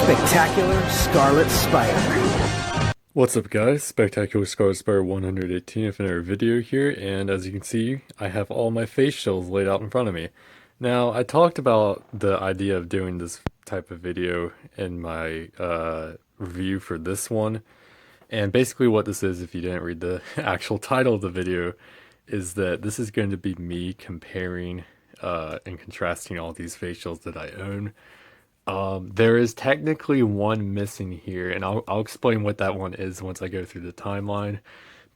Spectacular Scarlet Spider. What's up guys, Spectacular Scarlet Spider 118th in our video here, and as you can see, I have all my face shells laid out in front of me. Now, I talked about the idea of doing this type of video in my review for this one, and basically what this is, if you didn't read the actual title of the video, is that this is going to be me comparing and contrasting all these face shells that I own. There is technically one missing here, and I'll explain what that one is once I go through the timeline.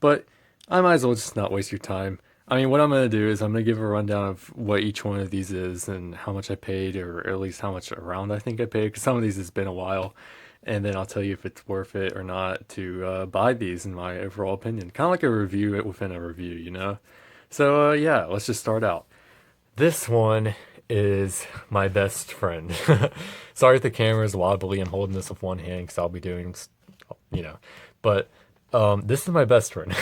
But I might as well just not waste your time. I mean, what I'm going to do is I'm going to give a rundown of what each one of these is and how much I paid, or at least how much around I think I paid, because some of these has been a while. And then I'll tell you if it's worth it or not to buy these in my overall opinion. Kind of like a review within a review, you know? So yeah, let's just start out. This one is my best friend. Sorry if the camera is wobbly. I'm holding this with one hand because I'll be doing, you know. But this is my best friend.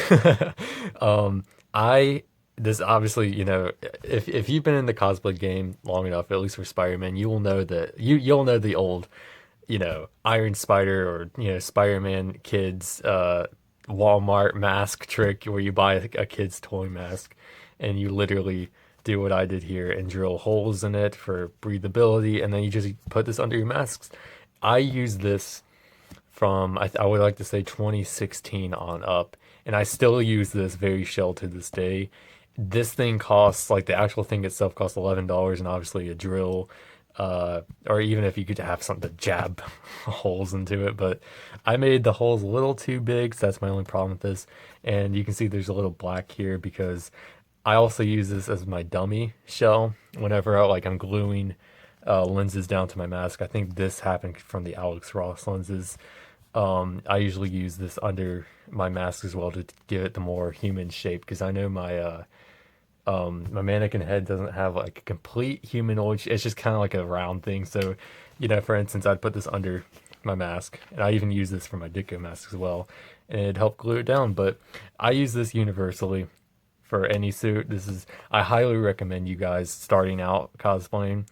This obviously, you know, if you've been in the cosplay game long enough, at least for Spider-Man, you will know that you'll know the old, you know, Iron Spider or, you know, Spider-Man kids Walmart mask trick where you buy a kid's toy mask and you literally do what I did here and drill holes in it for breathability, and then you just put this under your masks. I use this from, I would like to say 2016 on up, and I still use this very shell to this day. This thing costs, like the actual thing itself costs $11, and obviously a drill, or even if you could have something to jab holes into it, but I made the holes a little too big, so that's my only problem with this. And you can see there's a little black here because I also use this as my dummy shell whenever I'm gluing lenses down to my mask. I think this happened from the Alex Ross lenses. I usually use this under my mask as well to give it the more human shape, because I know my my mannequin head doesn't have like a complete humanoid. It's just kind of like a round thing. So, you know, for instance, I'd put this under my mask, and I even use this for my Ditko mask as well, and it'd help glue it down. But I use this universally for any suit. I highly recommend you guys starting out cosplaying,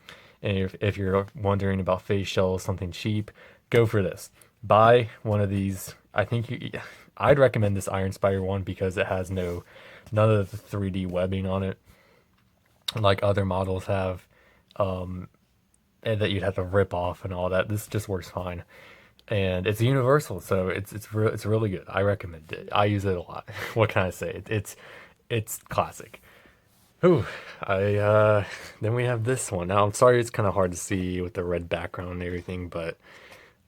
and if you're wondering about face shells, something cheap, go for this. Buy one of these. I'd recommend this Iron Spider one because it has none of the 3D webbing on it like other models have, and that you'd have to rip off and all that. This just works fine, and it's universal, so it's really good. I recommend it. I use it a lot. What can I say? It's classic. Ooh, then we have this one. Now, I'm sorry it's kind of hard to see with the red background and everything, but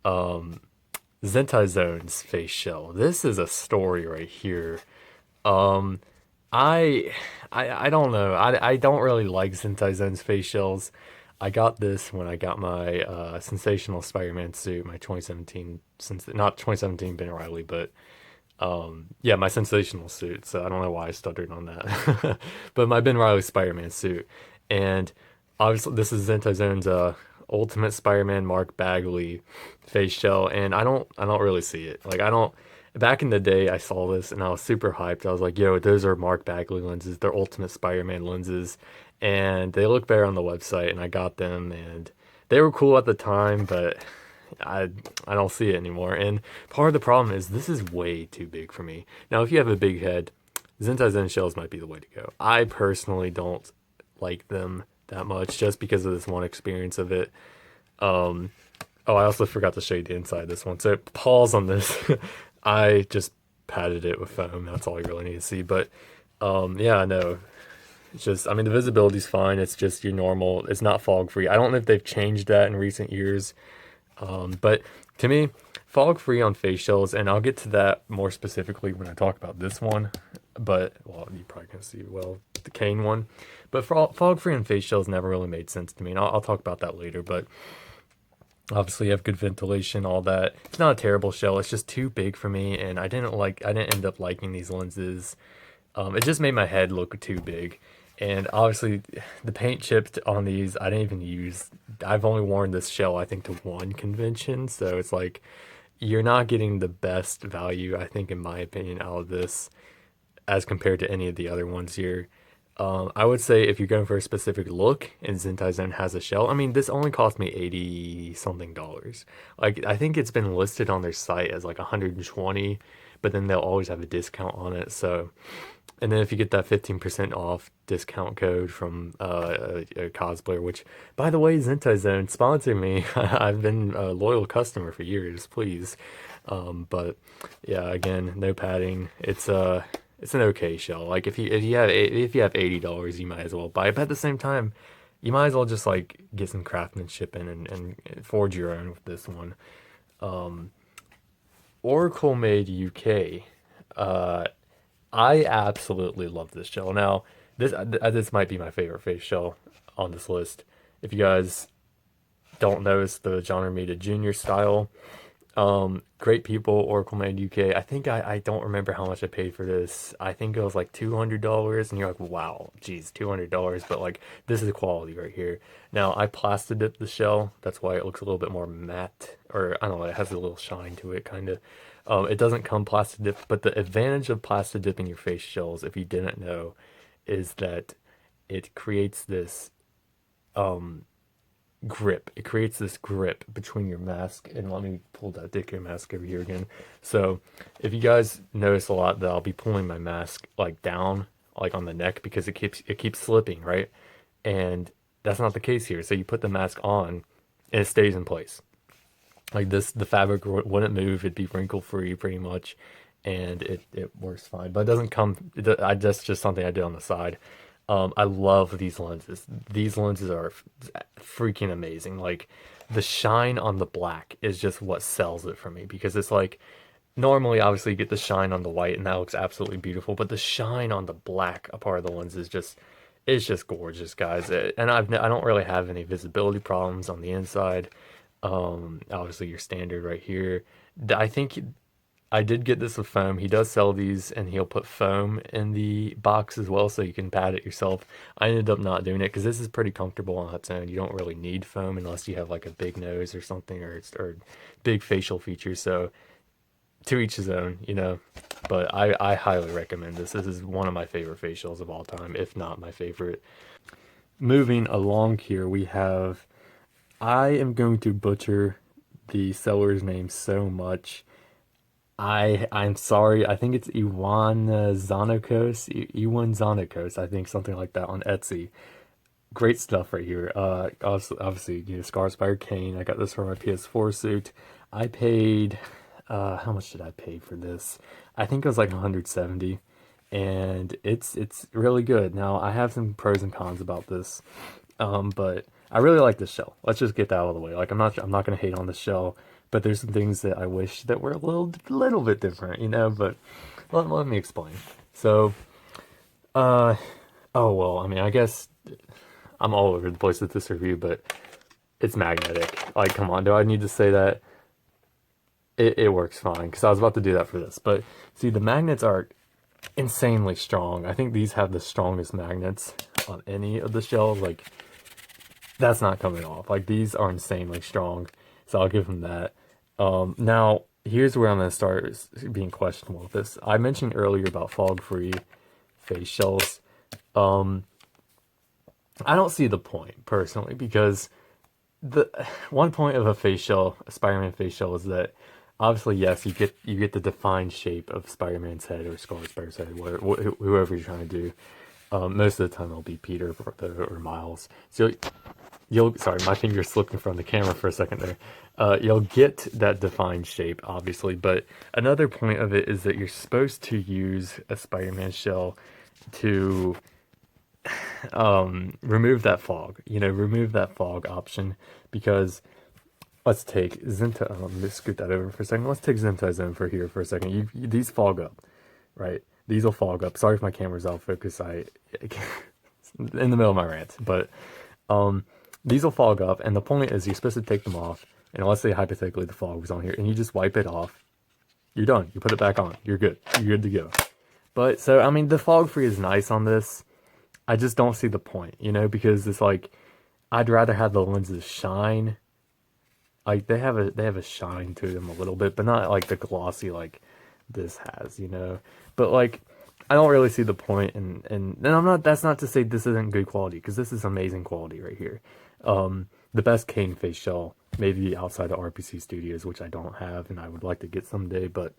Zentai Zone's face shell. This is a story right here. I don't know. I don't really like Zentai Zone's face shells. I got this when I got my Sensational Spider-Man suit, my 2017, not 2017 Ben Reilly, but yeah, my sensational suit. So I don't know why I stuttered on that. But my Ben Reilly Spider-Man suit. And obviously this is Zentai Zone's Ultimate Spider-Man Mark Bagley face shell, and I don't really see it. Back in the day I saw this and I was super hyped. I was like, yo, those are Mark Bagley lenses. They're Ultimate Spider-Man lenses, and they look better on the website, and I got them and they were cool at the time, but I don't see it anymore. And part of the problem is this is way too big for me. Now, if you have a big head, Zentai Zen shells might be the way to go. I personally don't like them that much just because of this one experience of it. Oh, I also forgot to show you the inside of this one. So pause on this. I just patted it with foam. That's all you really need to see. But yeah, no. It's just, I mean, the visibility's fine. It's just your normal. It's not fog free. I don't know if they've changed that in recent years. But to me, fog free on face shells, and I'll get to that more specifically when I talk about this one. But, well, you probably can see, well, the Kane one. But fog free on face shells never really made sense to me, and I'll talk about that later. But obviously, you have good ventilation, all that. It's not a terrible shell. It's just too big for me, and I didn't end up liking these lenses. It just made my head look too big. And obviously, the paint chipped on these, I didn't even use. I've only worn this shell, I think, to one convention. So it's like, you're not getting the best value, I think, in my opinion, out of this as compared to any of the other ones here. I would say if you're going for a specific look and Zentai Zone has a shell, I mean, this only cost me 80 something dollars. Like, I think it's been listed on their site as like 120, but then they'll always have a discount on it. So, and then if you get that 15% off discount code from a cosplayer, which, by the way, Zentai Zone, sponsor me. I've been a loyal customer for years, please. But yeah, again, no padding. It's an okay shell. Like if you have $80, you might as well buy it. But at the same time, you might as well just like get some craftsmanship in and forge your own with this one. Oracle made UK. Uh, I absolutely love this shell. Now, this might be my favorite face shell on this list. If you guys don't know, it's the genre Meta Junior style. Great people, Oracle made UK. I think I don't remember how much I paid for this. I think it was like $200, and you're like, wow, geez, $200. But like, this is quality right here. Now I plastic dipped the shell. That's why it looks a little bit more matte, or I don't know, it has a little shine to it, kind of. It doesn't come plastic dipped, but the advantage of plastic dipping your face shells, if you didn't know, is that it creates this grip. It creates this grip between your mask, and let me pull that dick mask over here again. So if you guys notice a lot that I'll be pulling my mask like down, like on the neck, because it keeps slipping, right? And that's not the case here. So you put the mask on and it stays in place. Like this, the fabric wouldn't move. It'd be wrinkle free pretty much, and it works fine. But it doesn't come. That's just something I did on the side. I love these lenses. These lenses are freaking amazing. Like the shine on the black is just what sells it for me, because it's like normally obviously you get the shine on the white and that looks absolutely beautiful, but the shine on the black a part of the lens is just it's just gorgeous, guys. And I don't really have any visibility problems on the inside. Obviously your standard right here. I think I did get this with foam. He does sell these, and he'll put foam in the box as well, so you can pad it yourself. I ended up not doing it because this is pretty comfortable on its own. You don't really need foam unless you have like a big nose or something, or big facial features. So to each his own, you know. But I highly recommend this. This is one of my favorite facials of all time, if not my favorite. Moving along here, we have. I am going to butcher the seller's name so much. I'm sorry. I think it's Iwan Zanokos, Iwan Zanokos. I think something like that on Etsy. Great stuff right here. Obviously, Scarlet by Kane. I got this for my PS4 suit. I paid. How much did I pay for this? I think it was like 170, and it's really good. Now I have some pros and cons about this, but I really like this shell. Let's just get that out of the way. Like I'm not gonna hate on the shell, but there's some things that I wish that were a little bit different, you know. But let me explain. So, oh well, I mean, I guess I'm all over the place with this review, but it's magnetic. Like, come on, do I need to say that? It works fine, because I was about to do that for this. But see, the magnets are insanely strong. I think these have the strongest magnets on any of the shells. Like, that's not coming off. Like, these are insanely strong, so I'll give them that. Now, here's where I'm going to start being questionable with this. I mentioned earlier about fog-free face shells. I don't see the point, personally, because the one point of a face shell, a Spider-Man face shell, is that obviously, yes, you get the defined shape of Spider-Man's head or Scarlet Spider's head, whoever you're trying to do. Most of the time it'll be Peter or Miles. So you'll sorry, my finger slipped in front of the camera for a second there. You'll get that defined shape, obviously, but another point of it is that you're supposed to use a Spider-Man shell to remove that fog. Remove that fog option, because let's take Zenta. Let me scoot that over for a second. Let's take Zentai Zone for here for a second. These fog up, right? These will fog up. Sorry if my camera's out of focus. In the middle of my rant, but these will fog up, and the point is you're supposed to take them off. And let's say hypothetically the fog was on here, and you just wipe it off. You're done. You put it back on. You're good. You're good to go. But so I mean, the fog free is nice on this. I just don't see the point, because it's like I'd rather have the lenses shine. Like they have a shine to them a little bit, but not like the glossy like this has, But like I don't really see the point, and I'm not. That's not to say this isn't good quality, because this is amazing quality right here. The best cane face shell, maybe outside of RPC Studios, which I don't have, and I would like to get someday, but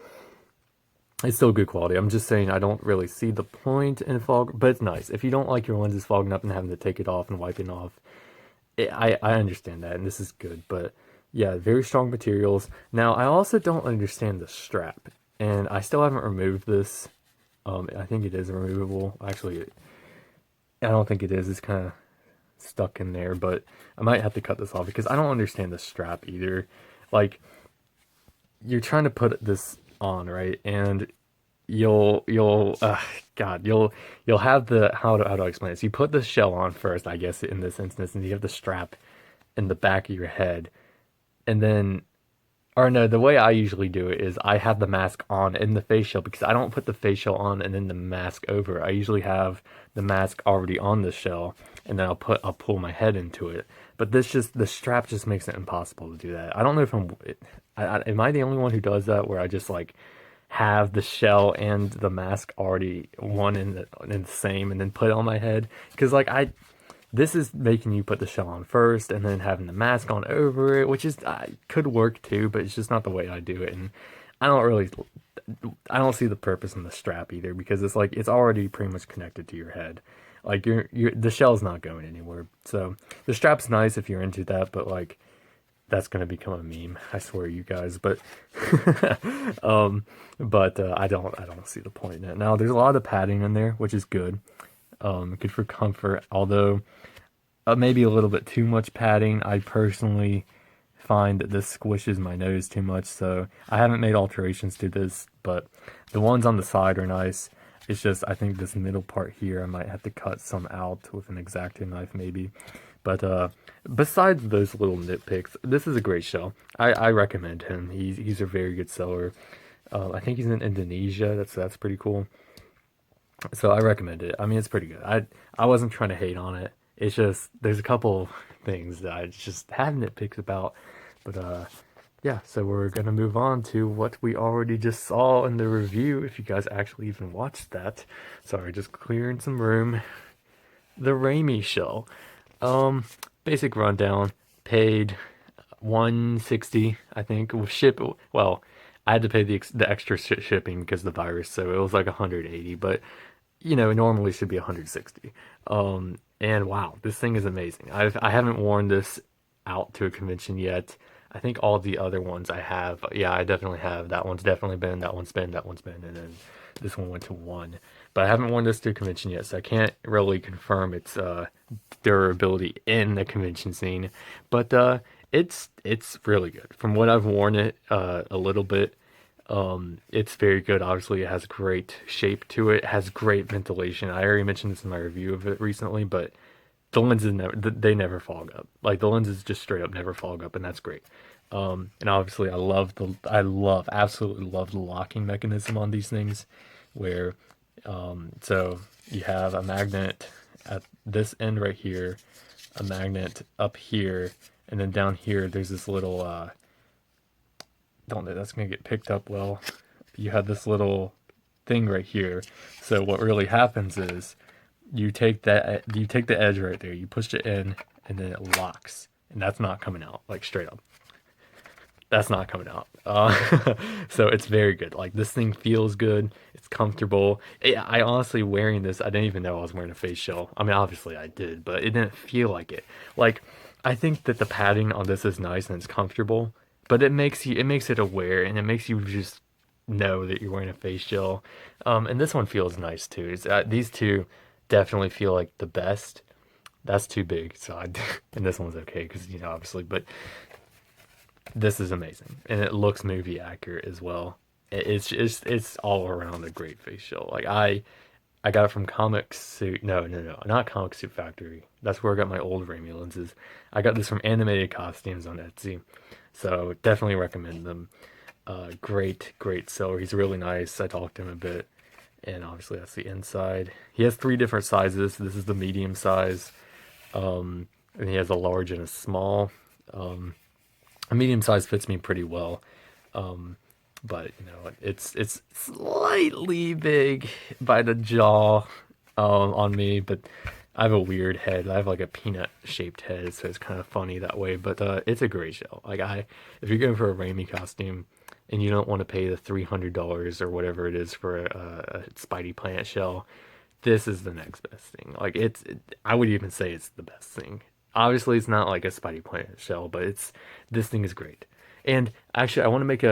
it's still good quality. I'm just saying I don't really see the point in fog, but it's nice. If you don't like your lenses fogging up and having to take it off and wiping off, I understand that, and this is good. But yeah, very strong materials. Now, I also don't understand the strap, and I still haven't removed this. I think it is removable. Actually, I don't think it is. It's kind of stuck in there, but I might have to cut this off because I don't understand the strap either. Like, you're trying to put this on, right? And you'll God, you'll have the how do I explain this? You put the shell on first, I guess, in this instance, and you have the strap in the back of your head, and then, or no, the way I usually do it is I have the mask on in the face shell, because I don't put the face shell on and then the mask over. I usually have the mask already on the shell, and then I'll pull my head into it. But the strap just makes it impossible to do that. I don't know if am I the only one who does that, where I just like have the shell and the mask already one in the same, and then put it on my head? Because like this is making you put the shell on first and then having the mask on over it, which is could work too, but it's just not the way I do it. And I don't see the purpose in the strap either, because it's like it's already pretty much connected to your head. Like the shell's not going anywhere. So the strap's nice if you're into that, but like that's gonna become a meme, I swear, you guys. But I don't see the point in it. Now there's a lot of padding in there, which is good. Good for comfort, although maybe a little bit too much padding. I personally find that this squishes my nose too much, so I haven't made alterations to this, but the ones on the side are nice. It's just, I think this middle part here, I might have to cut some out with an X-Acto knife maybe. But besides those little nitpicks, this is a great shell. I recommend him. He's a very good seller. I think he's in Indonesia. That's pretty cool. So I recommend it. I mean, it's pretty good. I wasn't trying to hate on it. It's just there's a couple things that I just have nitpicks about. But yeah, so we're gonna move on to what we already just saw in the review, if you guys actually even watched that. Sorry, just clearing some room. The Raimi shell. Basic rundown. Paid $160, I think. With well, I had to pay the extra shipping because of the virus, so it was like $180. But you know, it normally should be $160. And wow, this thing is amazing. I haven't worn this out to a convention yet. I think all the other ones I have. Yeah, I definitely have. That one's definitely been. That one's been. That one's been. And then this one went to one. But I haven't worn this to a convention yet, so I can't really confirm its durability in the convention scene. But it's really good. From what I've worn it a little bit, it's very good. Obviously, it has great shape to it. It has great ventilation. I already mentioned this in my review of it recently, but the lenses they never fog up. Like the lenses just straight up never fog up, and that's great. And obviously, absolutely love the locking mechanism on these things, where so you have a magnet at this end right here, a magnet up here, and then down here there's this little don't know, that's gonna get picked up well. You have this little thing right here. So what really happens is you take the edge right there, you push it in, and then it locks, and that's not coming out, like straight up. That's not coming out. So it's very good. Like this thing feels good. It's comfortable. I honestly, wearing this, I didn't even know I was wearing a face shell. I mean, obviously I did, but it didn't feel like it. Like I think that the padding on this is nice and it's comfortable, but it makes it aware, and it makes you just know that you're wearing a face shell. And this one feels nice too. These two definitely feel like the best. That's too big, so and this one's okay because obviously, but this is amazing, and it looks movie accurate as well. It's all around a great face shell. Like I got it from Comic Suit. No, not Comic Suit Factory. That's where I got my old Raimi lenses. I got this from Animated Costumes on Etsy, so definitely recommend them. Great seller. He's really nice. I talked to him a bit, and obviously that's the inside. He has 3 different sizes. This is the medium size, and he has a large and a small. A medium size fits me pretty well. but you know, it's slightly big by the jaw on me, but I have a weird head. I have like a peanut shaped head, so it's kind of funny that way. But it's a great shell. Like if you're going for a Raimi costume and you don't want to pay the $300 or whatever it is for a Spidey plant shell, this is the next best thing. Like I would even say it's the best thing. Obviously, it's not like a Spidey plant shell, but this thing is great. And actually, I want to make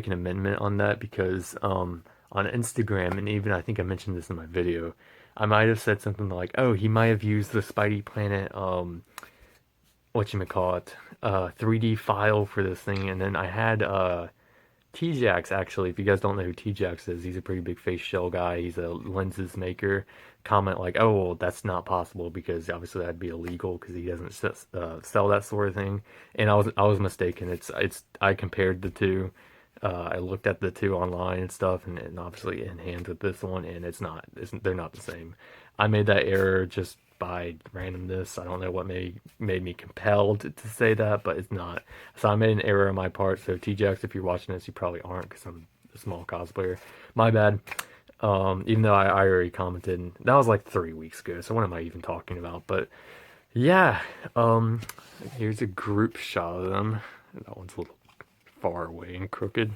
an amendment on that because on Instagram, and even I think I mentioned this in my video, I might have said something like, "Oh, he might have used the Spidey Planet whatchamacallit 3D file for this thing," and then I had T-Jax, actually, if you guys don't know who T-Jax is, he's a pretty big face shell guy. He's a lenses maker. Comment like, "Oh, well, that's not possible because obviously that'd be illegal because he doesn't sell that sort of thing." And I was mistaken. I compared the two. I looked at the two online and stuff, and obviously in hand with this one, and they're not the same. I made that error just by randomness. I don't know what made me compelled to say that, but it's not. So I made an error on my part. So T-Jax, if you're watching this, you probably aren't because I'm a small cosplayer. My bad. Even though I already commented, and that was like 3 weeks ago. So what am I even talking about? But yeah, here's a group shot of them. That one's a little far away and crooked.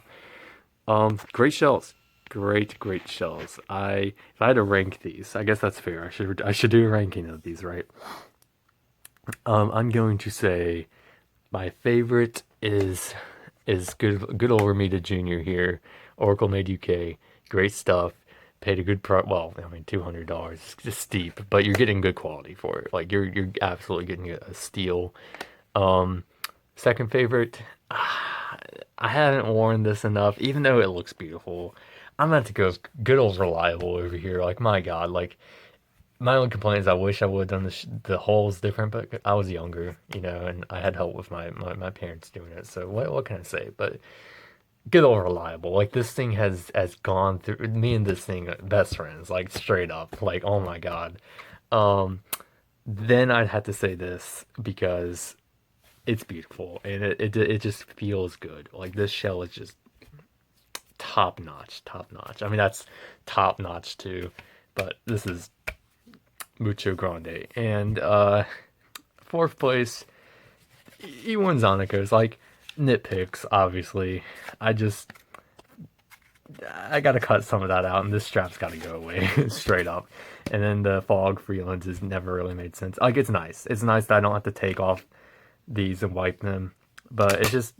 Great shells. Great shells. If I had to rank these, I guess that's fair. I should do a ranking of these, right? I'm going to say my favorite is good old Ramita Jr. here. Oracle made UK. Great stuff. Paid a good price. Well, I mean, $200 is just steep, but you're getting good quality for it. Like you're absolutely getting a steal. Second favorite, I haven't worn this enough, even though it looks beautiful. I'm gonna have to go with good old reliable over here. Like my God, like my only complaint is I wish I would have done the holes different, but I was younger, you know, and I had help with my parents doing it. So what can I say? But good old reliable. Like this thing has gone through me and this thing best friends, like straight up. Like oh my God. Um, then I'd have to say this because it's beautiful and it just feels good. Like this shell is just top notch, top notch. I mean that's top notch too, but this is mucho grande. And fourth place, Ewan Zonico's like nitpicks. Obviously, I gotta cut some of that out, and this strap's gotta go away straight up. And then the fog free lenses never really made sense. Like it's nice. It's nice that I don't have to take off these and wipe them, but it's just.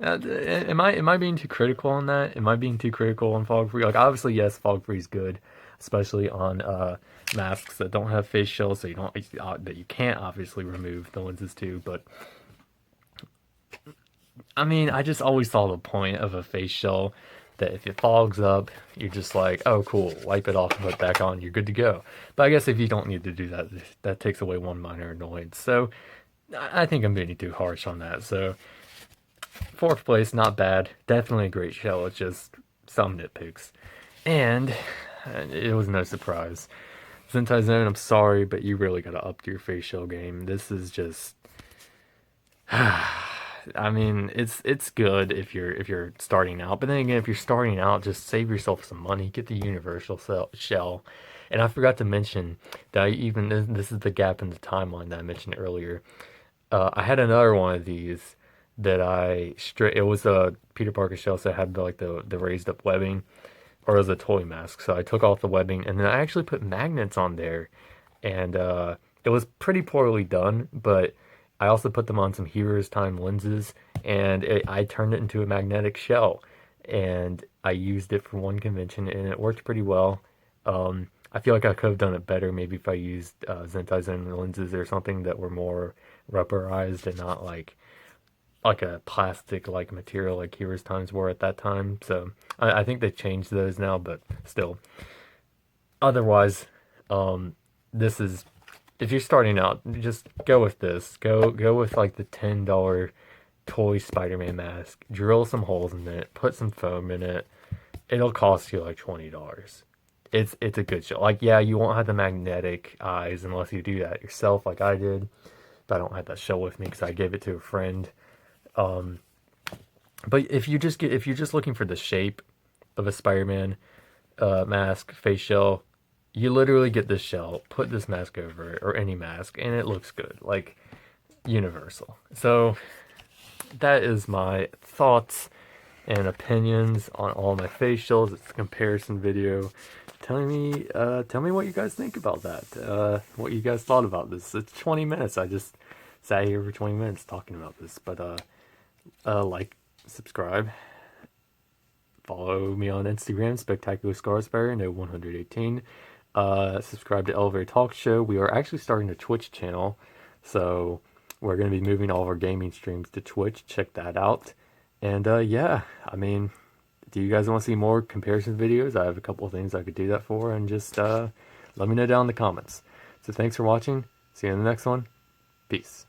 Am I being too critical on that? Am I being too critical on fog free? Like obviously yes, fog free is good, especially on masks that don't have face shells, so you don't that you can't obviously remove the lenses too. But I mean, I just always saw the point of a face shell that if it fogs up, you're just like, oh cool, wipe it off and put it back on, you're good to go. But I guess if you don't need to do that, that takes away one minor annoyance. So I think I'm being too harsh on that. So fourth place, not bad. Definitely a great shell. It's just some nitpicks. And it was no surprise. Sentai Zone, I'm sorry, but you really gotta up your face shell game. This is just I mean, it's good if you're starting out, but then again, if you're starting out, just save yourself some money, get the universal shell. And I forgot to mention that this is the gap in the timeline that I mentioned earlier. I had another one of these that it was a Peter Parker shell, so it had the raised up webbing, or it was a toy mask. So I took off the webbing and then I actually put magnets on there, and it was pretty poorly done, but I also put them on some Heroes Time lenses, and I turned it into a magnetic shell, and I used it for one convention, and it worked pretty well. I feel like I could have done it better, maybe if I used Sentai Zen lenses or something that were more rubberized and not like a plastic like material like Heroes Times were at that time. So I think they changed those now, but still. Otherwise, this is. If you're starting out, just go with this. Go with like the $10 toy Spider-Man mask. Drill some holes in it. Put some foam in it. It'll cost you like $20. It's a good show. Like yeah, you won't have the magnetic eyes unless you do that yourself, like I did. But I don't have that shell with me because I gave it to a friend. But if you're just looking for the shape of a Spider-Man mask, face shell, you literally get this shell, put this mask over it, or any mask, and it looks good, like universal. So that is my thoughts and opinions on all my face shells. It's a comparison video. Tell me what you guys think about that. What you guys thought about this. It's 20 minutes. I just sat here for 20 minutes talking about this. But like, subscribe, follow me on Instagram, Spectacular Scarlet Spider, no 118. Subscribe to Elevator Talk Show. We are actually starting a Twitch channel, so we're going to be moving all of our gaming streams to Twitch. Check that out. And yeah, I mean, do you guys want to see more comparison videos? I have a couple of things I could do that for, and just let me know down in the comments. So thanks for watching. See you in the next one. Peace.